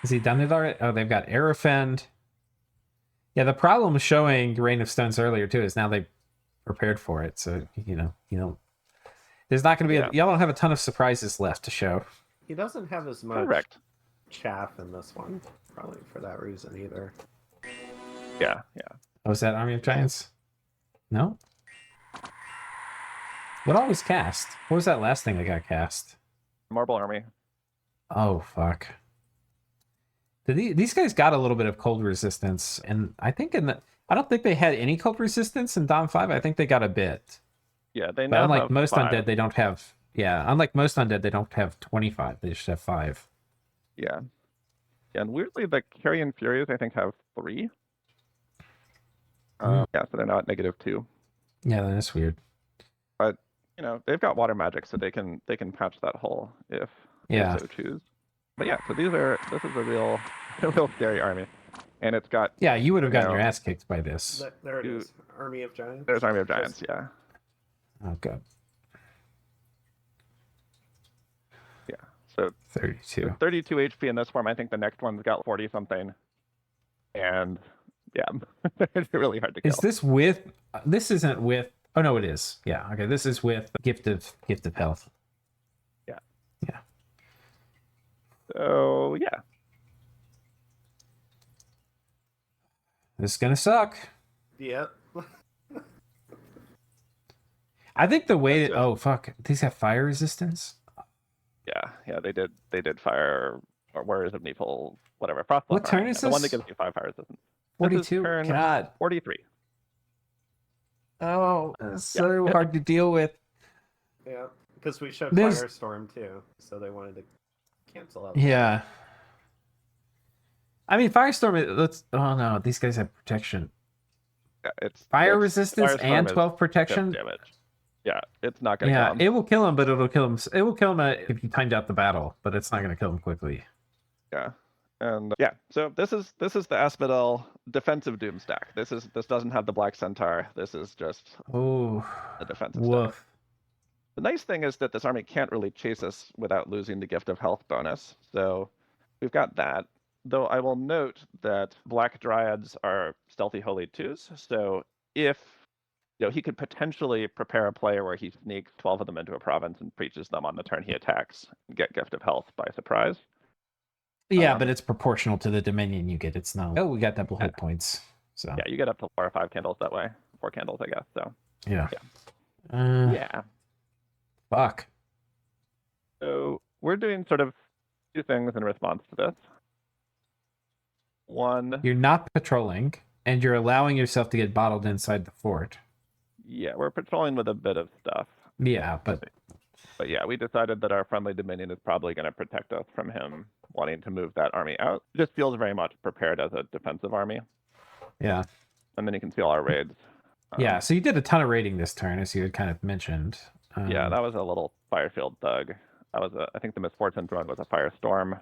Speaker 1: Has he done it already? Oh, they've got Aerofend. Yeah, the problem with showing Rain of Stones earlier too is now they prepared for it. So you know, there's not going to be y'all don't have a ton of surprises left to show.
Speaker 2: He doesn't have as much
Speaker 3: Correct.
Speaker 2: chaff in this one, probably for that reason either.
Speaker 3: Yeah.
Speaker 1: Oh, was that Army of Giants? No. What all was cast? What was that last thing that got cast?
Speaker 3: Marble Army.
Speaker 1: Oh fuck. These guys got a little bit of cold resistance, and I think I don't think they had any cold resistance in Dom 5. I think they got a bit.
Speaker 3: Yeah, they
Speaker 1: But
Speaker 3: now
Speaker 1: unlike
Speaker 3: have
Speaker 1: most
Speaker 3: 5.
Speaker 1: undead, they don't have. Yeah, unlike most undead, they don't have 25. They just have 5.
Speaker 3: Yeah. And weirdly, the Carrion Furies, I think, have 3. Yeah, so they're not -2.
Speaker 1: Yeah, that's weird.
Speaker 3: But they've got water magic, so they can patch that hole if they so choose. But yeah, so this is a real scary army, and it's got.
Speaker 1: Yeah, you would have gotten your ass kicked by this.
Speaker 2: There it is. Army of Giants.
Speaker 3: There's Army of Giants. Yeah.
Speaker 1: Oh god.
Speaker 3: Yeah. So
Speaker 1: 32.
Speaker 3: 32 HP in this form. I think the next one's got 40 something, and yeah, it's really hard to kill.
Speaker 1: Is this with? This isn't with. Oh no, it is. Yeah. Okay. This is with gift of health.
Speaker 3: Yeah.
Speaker 1: Yeah.
Speaker 3: So yeah.
Speaker 1: This is gonna suck.
Speaker 2: Yep.
Speaker 1: I think the way that oh fuck, these have fire resistance.
Speaker 3: Yeah, they did fire or Warriors of Neefle, whatever. Frost
Speaker 1: What turn is
Speaker 3: the one that
Speaker 1: this?
Speaker 3: gives you 5 fire resistance.
Speaker 1: 42.
Speaker 3: Turn
Speaker 1: God.
Speaker 3: 43.
Speaker 1: Oh, it's so hard to deal with.
Speaker 2: Yeah, because we showed
Speaker 1: There's-
Speaker 2: Firestorm too, so they wanted to cancel out.
Speaker 1: Yeah. I mean, Firestorm. Oh no, these guys have protection.
Speaker 3: Yeah, it's
Speaker 1: Fire resistance
Speaker 3: Firestorm
Speaker 1: and
Speaker 3: is
Speaker 1: 12 protection.
Speaker 3: damage. Yeah, it's not gonna
Speaker 1: Yeah,
Speaker 3: kill him.
Speaker 1: it will kill him, but it'll kill him. It will kill him if you timed out the battle, but it's not going to kill him quickly.
Speaker 3: Yeah. And yeah, so this is the Asphodel defensive Doom stack. This doesn't have the Black Centaur. This is just
Speaker 1: Oh,
Speaker 3: a defensive stack.
Speaker 1: woof.
Speaker 3: The nice thing is that this army can't really chase us without losing the Gift of Health bonus. So we've got that. Though I will note that Black Dryads are stealthy Holy 2s. So if he could potentially prepare a play where he sneaks 12 of them into a province and preaches them on the turn he attacks and get Gift of Health by surprise.
Speaker 1: Yeah, but it's proportional to the Dominion you get. It's not. Oh, we got double hit points. So
Speaker 3: Yeah, you get up to 4 or 5 candles that way. 4 candles, I guess. So
Speaker 1: yeah.
Speaker 3: yeah.
Speaker 1: Fuck.
Speaker 3: So we're doing sort of 2 things in response to this. One,
Speaker 1: You're not patrolling, and you're allowing yourself to get bottled inside the fort.
Speaker 3: yeah, we're patrolling with a bit of stuff.
Speaker 1: Yeah, but
Speaker 3: yeah, we decided that our friendly Dominion is probably going to protect us from him wanting to move that army out. It just feels very much prepared as a defensive army.
Speaker 1: yeah.
Speaker 3: And then you can see all our raids.
Speaker 1: Yeah, so you did a ton of raiding this turn, as you had kind of mentioned.
Speaker 3: Yeah, that was a little Firefield thug. That was I think the Misfortune run was a Firestorm.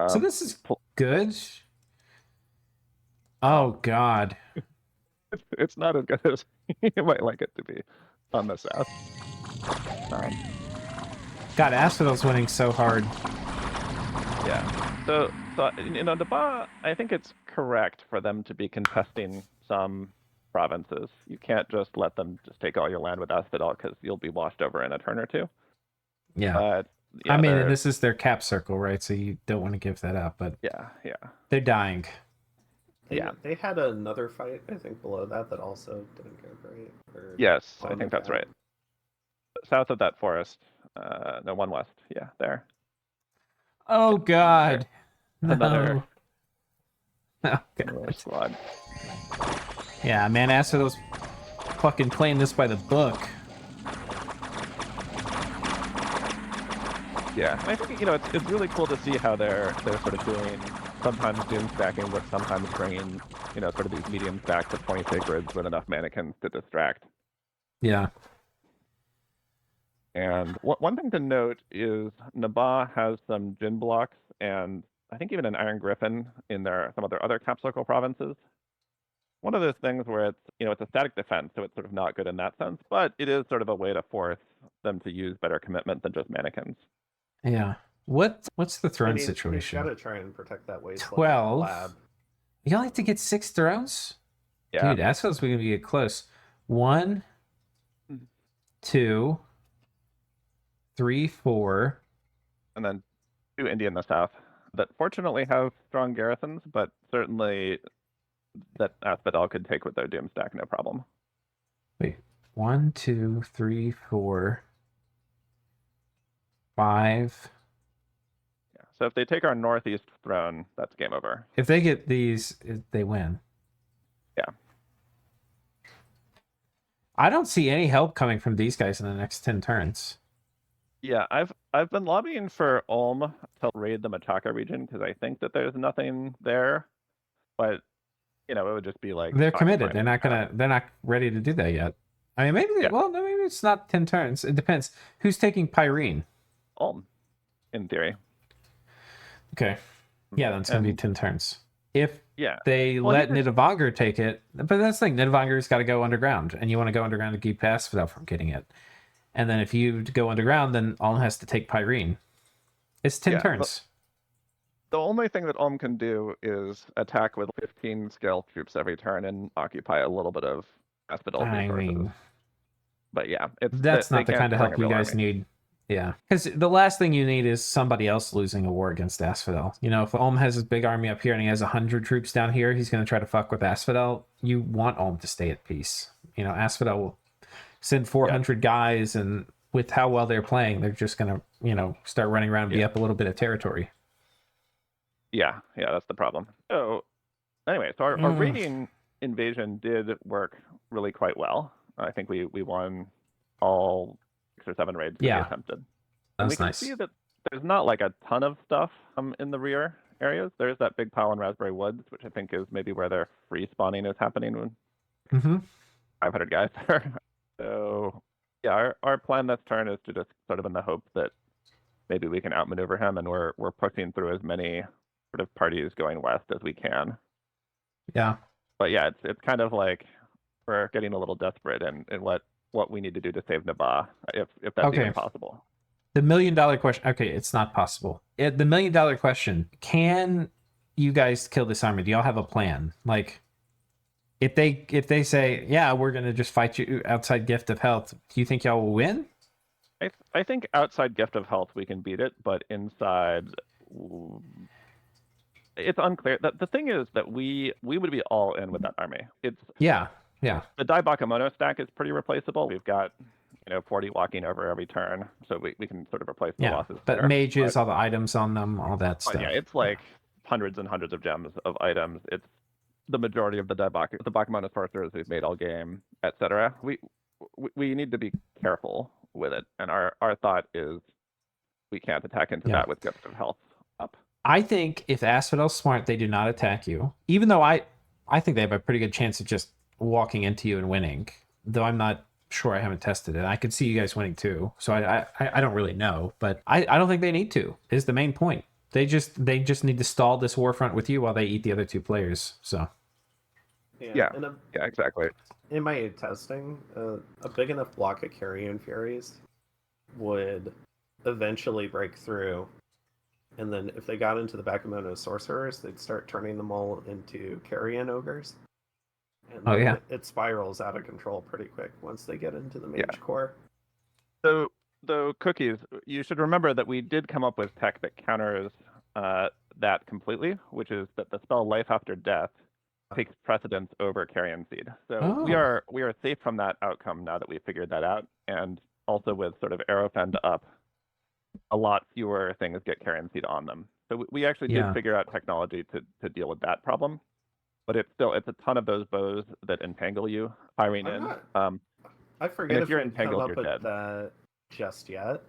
Speaker 1: So this is good. Oh, God.
Speaker 3: It's not as good as you might like it to be on the south.
Speaker 1: God, Asphodel's winning so hard.
Speaker 3: Yeah. So Nabba, I think it's correct for them to be contesting some provinces. You can't just let them just take all your land with Asphodel because you'll be washed over in a turn or two.
Speaker 1: Yeah.
Speaker 3: But yeah,
Speaker 1: I mean,
Speaker 3: they're-
Speaker 1: and this is their cap circle, right? So you don't want to give that up, but
Speaker 3: yeah.
Speaker 1: they're dying.
Speaker 2: They had another fight, I think, below that also didn't go great.
Speaker 3: Yes, I
Speaker 2: on the
Speaker 3: think that's
Speaker 2: cap.
Speaker 3: right. South of that forest. No, one west. Yeah, there.
Speaker 1: Oh God. No.
Speaker 3: Another
Speaker 1: Oh God.
Speaker 3: squad.
Speaker 1: Yeah, man, Asphodel fucking playing this by the book.
Speaker 3: Yeah, and I think it's really cool to see how they're sort of doing sometimes doom stacking, but sometimes bringing sort of these medium stacks of 20 sacreds with enough mannequins to distract.
Speaker 1: Yeah.
Speaker 3: And one thing to note is Nabba has some Jin blocks, and I think even an Iron Griffin in some of their other cap circle provinces. One of those things where it's a static defense, so it's sort of not good in that sense, but it is sort of a way to force them to use better commitment than just mannequins.
Speaker 1: Yeah. What's the throne situation?
Speaker 2: You gotta try and protect that wasteland
Speaker 1: 12.
Speaker 2: lab.
Speaker 1: You only have to get 6 thrones?
Speaker 3: Yeah.
Speaker 1: Dude, Asphodel's going to get close. 1, 2, 3, 4.
Speaker 3: And then 2 India in the south that fortunately have strong garrisons, but certainly that Asphodel could take with their doom stack, no problem.
Speaker 1: Wait. 1, 2, 3, 4, 5.
Speaker 3: Yeah. So if they take our northeast throne, that's game over.
Speaker 1: If they get these, they win.
Speaker 3: Yeah.
Speaker 1: I don't see any help coming from these guys in the next 10 turns.
Speaker 3: Yeah, I've been lobbying for Ulm to raid the Machaka region because I think that there's nothing there, but it would just be like
Speaker 1: They're committed. They're not ready to do that yet. I mean, maybe well, no, maybe it's not 10 turns. It depends. Who's taking Pyrene?
Speaker 3: Ulm, in theory.
Speaker 1: Okay. Yeah, then it's going to be 10 turns. If they
Speaker 3: Well,
Speaker 1: let Nidavangr take it, but that's the thing, Nidavangr's got to go underground, and you want to go underground to keep Asphodel from getting it. And then if you go underground, then Ulm has to take Pyrene. It's 10 turns.
Speaker 3: The only thing that Ulm can do is attack with 15 scale troops every turn and occupy a little bit of Asphodel resources. But yeah,
Speaker 1: that's not the kind of help you guys need. Yeah, because the last thing you need is somebody else losing a war against Asphodel. If Ulm has his big army up here and he has 100 troops down here, he's going to try to fuck with Asphodel. You want Ulm to stay at peace. Asphodel will send 400 guys, and with how well they're playing, they're just going to, start running around and be up a little bit of territory.
Speaker 3: Yeah, that's the problem. So anyway, so our raiding invasion did work really quite well. I think we won all 6 or 7 raids that we attempted. And we can see that there's not like a ton of stuff in the rear areas. There's that big pile in Raspberry Woods, which I think is maybe where their free spawning is happening when 500 guys there. So yeah, our plan this turn is to just sort of in the hope that maybe we can outmaneuver him, and we're pushing through as many sort of parties going west as we can.
Speaker 1: Yeah.
Speaker 3: But yeah, it's kind of like we're getting a little desperate in what we need to do to save Nabba, if that's even possible.
Speaker 1: The $1 million question. Okay, it's not possible. The $1 million question: can you guys kill this army? Do y'all have a plan? Like, if they say, yeah, we're gonna just fight you outside Gift of Health, do you think y'all will win?
Speaker 3: I think outside Gift of Health we can beat it, but inside it's unclear. The thing is that we would be all in with that army. The Dai Bakemono stack is pretty replaceable. We've got 40 walking over every turn, so we can sort of replace the losses.
Speaker 1: But there. Mages, all the items on them, all that stuff.
Speaker 3: Yeah, it's like hundreds and hundreds of gems of items. It's the majority of the Bakemono sorcerers we've made all game, etc. We need to be careful with it, and our thought is we can't attack into that with Gift of Health up.
Speaker 1: I think if Asphodel's smart, they do not attack you. Even though I think they have a pretty good chance of just walking into you and winning. Though I'm not sure, I haven't tested it. I could see you guys winning too. So I don't really know, but I don't think they need to. Is the main point. They just need to stall this war front with you while they eat the other 2 players. So
Speaker 3: yeah, exactly.
Speaker 2: In my testing, a big enough block of Carrion Furies would eventually break through. And then if they got into the Bakemono sorcerers, they'd start turning them all into Carrion ogres. And it spirals out of control pretty quick once they get into the mage core.
Speaker 3: So Though cookies, you should remember that we did come up with tech that counters that completely, which is that the spell Life After Death takes precedence over Carrion Seed. So we
Speaker 1: Oh.
Speaker 3: are safe from that outcome now that we figured that out, and also with sort of Aerofend up, a lot fewer things get Carrion Seed on them. So we actually did
Speaker 1: Yeah.
Speaker 3: figure out technology to deal with that problem, but it's a ton of those bows that entangle you, Pyrene
Speaker 2: I'm
Speaker 3: in.
Speaker 2: not. I forget
Speaker 3: if
Speaker 2: if
Speaker 3: you're
Speaker 2: we've come
Speaker 3: entangled,
Speaker 2: up
Speaker 3: you're
Speaker 2: with
Speaker 3: dead.
Speaker 2: that just yet,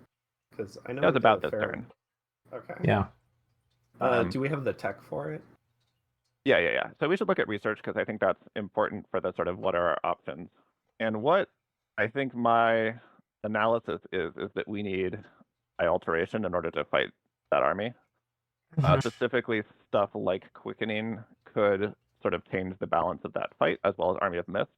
Speaker 2: because I know
Speaker 3: That was
Speaker 2: we did
Speaker 3: about
Speaker 2: a
Speaker 3: this
Speaker 2: fair.
Speaker 3: turn.
Speaker 2: Okay.
Speaker 1: Yeah.
Speaker 2: Do we have the tech for it?
Speaker 3: Yeah. So we should look at research because I think that's important for the sort of what are our options. And what I think my analysis is that we need high alteration in order to fight that army. Specifically, stuff like quickening could sort of change the balance of that fight, as well as Army of Mist.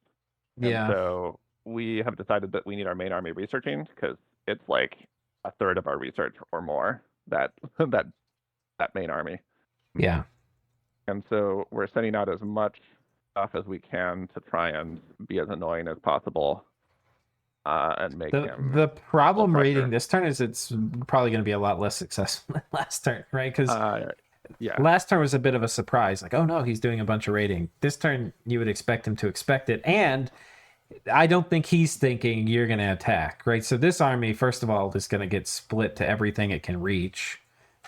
Speaker 3: And
Speaker 1: Yeah.
Speaker 3: so we have decided that we need our main army researching because it's like a third of our research or more that that main army.
Speaker 1: Yeah.
Speaker 3: And so we're sending out as much stuff as we can to try and be as annoying as possible and make him
Speaker 1: The problem
Speaker 3: pressure.
Speaker 1: rating this turn is it's probably going to be a lot less successful than last turn, right? Because
Speaker 3: yeah,
Speaker 1: last turn was a bit of a surprise. Like, oh no, he's doing a bunch of rating. This turn, you would expect him to expect it. And I don't think he's thinking you're going to attack, right? So this army, first of all, is going to get split to everything it can reach.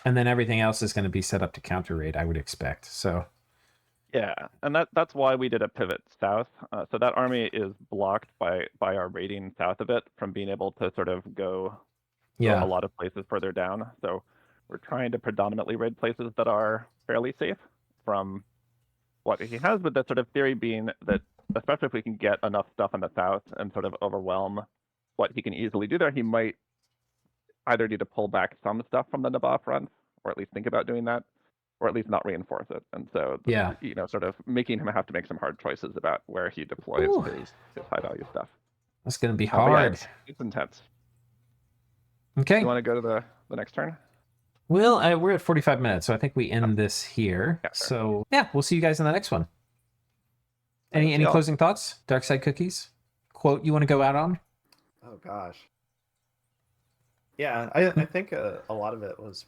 Speaker 1: And then everything else is going to be set up to counter raid, I would expect. So
Speaker 3: yeah, and that's why we did a pivot south. So that army is blocked by our raiding south of it from being able to sort of go
Speaker 1: yeah.
Speaker 3: a lot of places further down. So we're trying to predominantly raid places that are fairly safe from what he has, with the sort of theory being that, especially if we can get enough stuff in the south and sort of overwhelm what he can easily do there, he might either need to pull back some stuff from the Nabba front, or at least think about doing that, or at least not reinforce it. And so,
Speaker 1: Yeah.
Speaker 3: sort of making him have to make some hard choices about where he deploys
Speaker 1: Ooh.
Speaker 3: his high value stuff.
Speaker 1: That's going to be
Speaker 3: But yeah,
Speaker 1: hard.
Speaker 3: it's intense.
Speaker 1: Okay.
Speaker 3: You want to go to the next turn?
Speaker 1: Well, we're at 45 minutes, so I think we end this here.
Speaker 3: Yeah, sure.
Speaker 1: So, yeah, we'll see you guys in the next one. Any
Speaker 3: y'all.
Speaker 1: closing thoughts? Dark Side Cookies? Quote you want to go out on?
Speaker 2: Oh gosh. Yeah, I think a lot of it was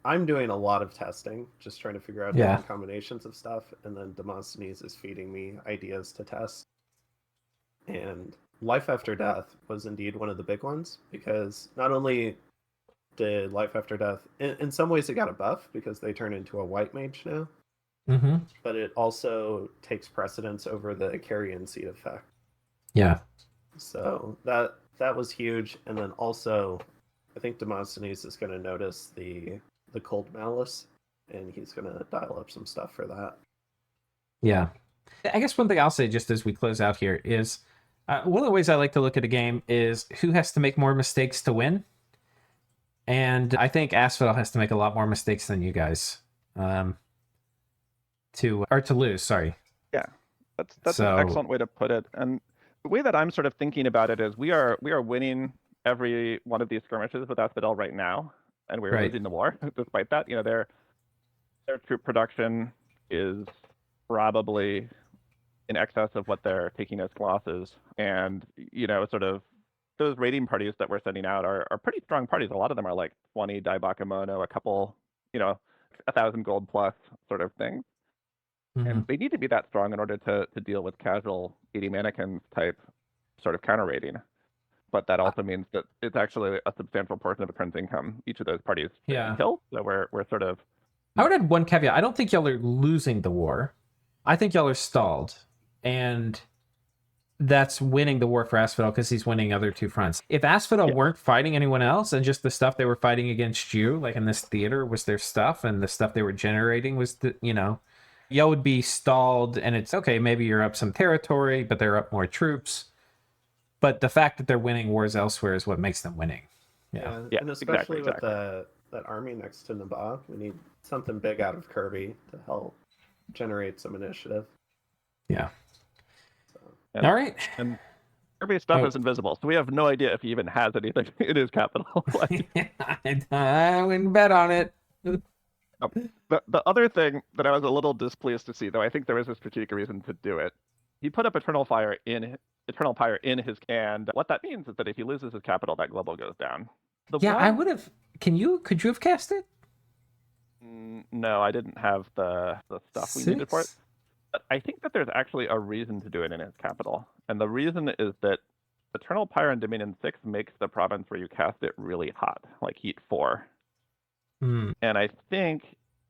Speaker 2: I'm doing a lot of testing, just trying to figure out different combinations of stuff, and then Demosthenes is feeding me ideas to test. And Life After Death was indeed one of the big ones, because not only did Life After Death, in some ways it got a buff because they turn into a white mage now, but it also takes precedence over the Carrion Seed effect.
Speaker 1: Yeah.
Speaker 2: So that was huge, and then also I think Demosthenes is going to notice the Cold Malice, and he's going to dial up some stuff for that.
Speaker 1: Yeah. I guess one thing I'll say just as we close out here is one of the ways I like to look at a game is who has to make more mistakes to win. And I think Asphodel has to make a lot more mistakes than you guys to lose. Sorry.
Speaker 3: Yeah, that's an excellent way to put it. And the way that I'm sort of thinking about it is we are winning every one of these skirmishes with Asphodel right now, and we're losing the war despite that. Their troop production is probably in excess of what they're taking as glosses, and sort of those raiding parties that we're sending out are pretty strong parties. A lot of them are like 20 Daibakemono, a couple, 1,000 gold plus sort of thing. And they need to be that strong in order to deal with casual 80 mannequins type sort of counter raiding. But that also means that it's actually a substantial portion of the turns income each of those parties kill. So we're sort of.
Speaker 1: I would add one caveat. I don't think y'all are losing the war. I think y'all are stalled. And that's winning the war for Asphodel because he's winning other two fronts. If Asphodel weren't fighting anyone else and just the stuff they were fighting against you, like in this theater, was their stuff, and the stuff they were generating was y'all would be stalled, and it's okay, maybe you're up some territory, but they're up more troops. But the fact that they're winning wars elsewhere is what makes them winning.
Speaker 2: Yeah, and especially with that army next to Nabba, we need something big out of Kirby to help generate some initiative.
Speaker 1: Yeah. All right.
Speaker 3: And Kirby's stuff is invisible, so we have no idea if he even has anything in his capital.
Speaker 1: I wouldn't bet on it.
Speaker 3: The other thing that I was a little displeased to see, though I think there is a strategic reason to do it, he put up Eternal Fire in Eternal Pyre in his, and what that means is that if he loses his capital, that global goes down.
Speaker 1: Yeah, I would have. Could you have cast it?
Speaker 3: No, I didn't have the stuff we needed for it. But I think that there's actually a reason to do it in his capital, and the reason is that Eternal Pyre in Dominion 6 makes the province where you cast it really hot, like heat 4.
Speaker 1: Hmm.
Speaker 3: And I think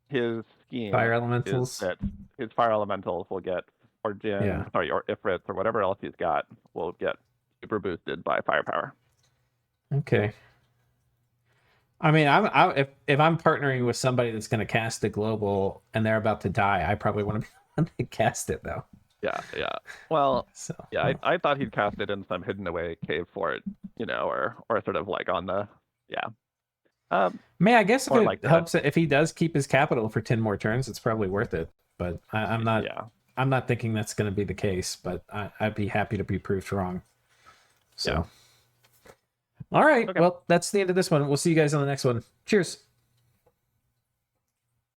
Speaker 3: his scheme
Speaker 1: Fire
Speaker 3: is
Speaker 1: elementals.
Speaker 3: that his fire elementals will get, or Jin, or Ifrits, or whatever else he's got, will get super boosted by firepower.
Speaker 1: Okay. I mean, if I'm partnering with somebody that's going to cast the global and they're about to die, I probably want to be the one to cast it though.
Speaker 3: Yeah. Well,
Speaker 1: So
Speaker 3: I thought he'd cast it in some hidden away cave fort, or sort of like on the
Speaker 1: I guess if
Speaker 3: or
Speaker 1: it
Speaker 3: like
Speaker 1: helps, if he does keep his capital for 10 more turns, it's probably worth it. But I'm not.
Speaker 3: Yeah.
Speaker 1: I'm not thinking that's going to be the case. But I'd be happy to be proved wrong. So.
Speaker 3: Yeah.
Speaker 1: All right.
Speaker 3: Okay.
Speaker 1: Well, that's the end of this one. We'll see you guys on the next one. Cheers.